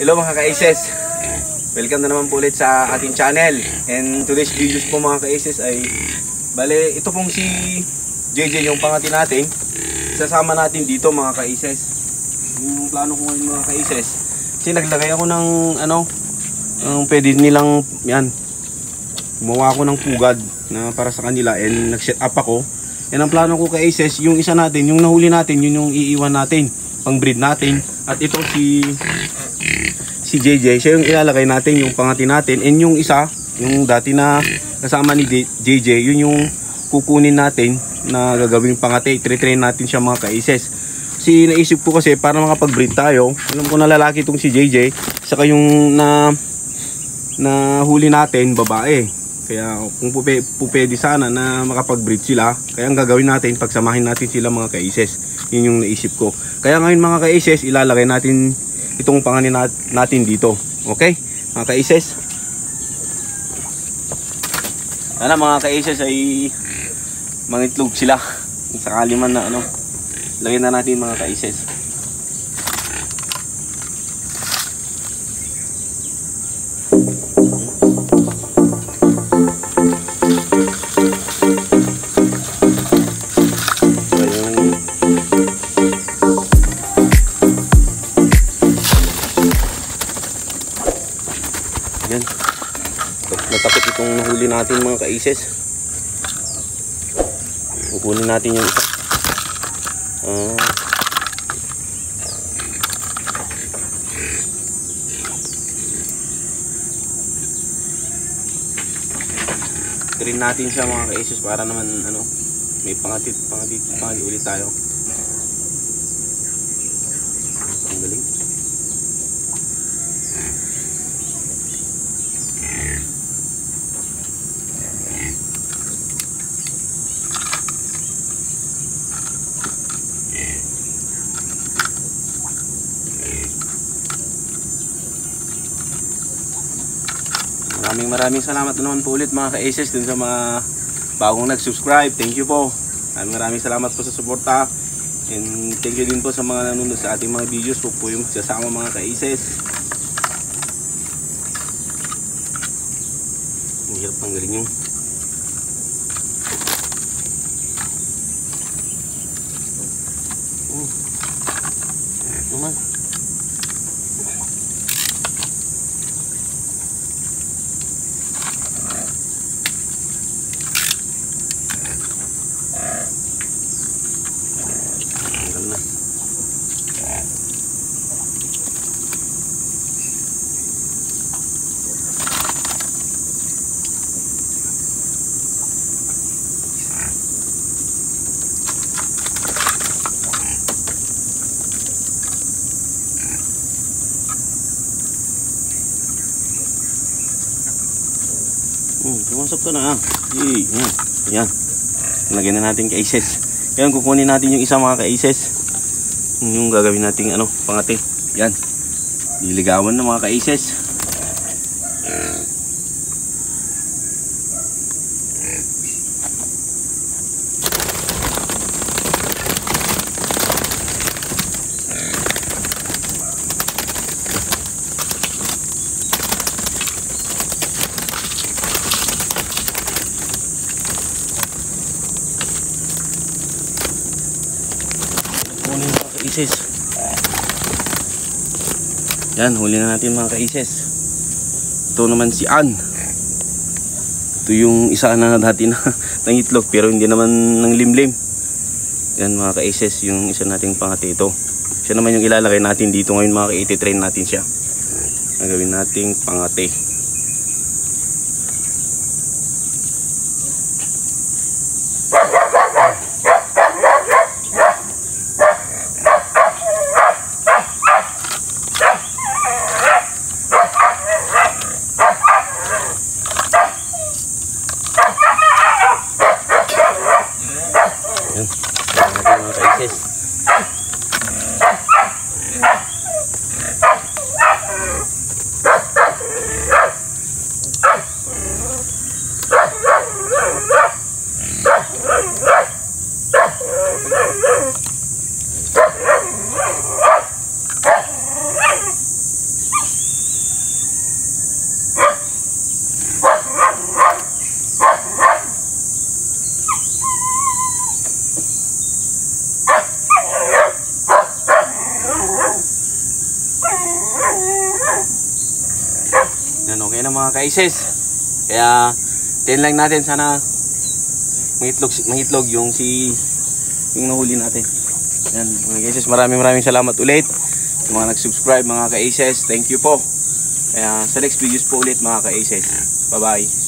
Hello mga ka-Aces, welcome na naman po ulit sa ating channel. And today's videos po mga ka-Aces ay bale, ito pong si JJ yung pangati natin. Sasama natin dito mga ka-Aces. Yung plano ko ngayon mga ka-Aces, kasi naglagay ako ng pwede nilang yan, gumawa ako ng pugad na para sa kanila and nag-set up ako. And ang plano ko ka-Aces, yung isa natin, yung nahuli natin, yun yung iiwan natin, pang breed natin. At ito si JJ, siya yung ilalagay natin, yung pangati natin. And yung isa, yung dati na kasama ni JJ, yun yung kukunin natin na gagawing pangati. I-train natin siya mga ka-Aces. Kasi naisip ko kasi para makapag-breed tayo, alam ko na lalaki itong si JJ, saka yung na huli natin, babae. Kaya kung pupwede sana na makapag-breed sila, kaya ang gagawin natin, pagsamahin natin sila mga ka-Aces. Yun yung naisip ko. Kaya ngayon mga ka-Aces, ilalagay natin itong panganin natin dito. Okay? Mga ka-Aces. Sana mga ka-Aces ay mangitlog sila. Sakali man na lagyan na natin mga ka-Aces. Yan. Natapos itong nahuli natin mga ka-Aces. Kukunin natin yung isa. Train natin siya mga ka-Aces para naman may pangati ulit tayo. Ang galing. Maraming salamat naman po ulit mga ka-Aces dun sa mga bagong nag-subscribe. Thank you po. Maraming salamat po sa suporta. And thank you din po sa mga nanonood sa ating mga videos po yung magsasama mga ka-Aces. Ang hirap tanggalin yung naman. Pumasok ka na. Yan. Lagyan na natin ka-Aces. Kaya kukunin natin yung isa mga ka-Aces. Yung gagawin natin pangati. Yan. Diligawan na mga ka-Aces. Yan, huli na natin mga ka-Aces. Ito naman si Ann. Ito yung isa na dati na nangitlog pero hindi naman nang limlim. Yan mga ka-Aces, yung isa nating pangati ito. Siya naman yung ilalagay natin dito ngayon mga ka-Aces. Train natin siya. Gagawin nating pangati. Yan, okay na mga ka-aces. Kaya, tayin lang natin. Sana mangitlog yung nahuli natin. Yan, mga ka-aces. Maraming salamat ulit. Sa mga nag-subscribe mga ka-aces. Thank you po. Kaya, sa next videos po ulit mga ka-aces. Bye-bye.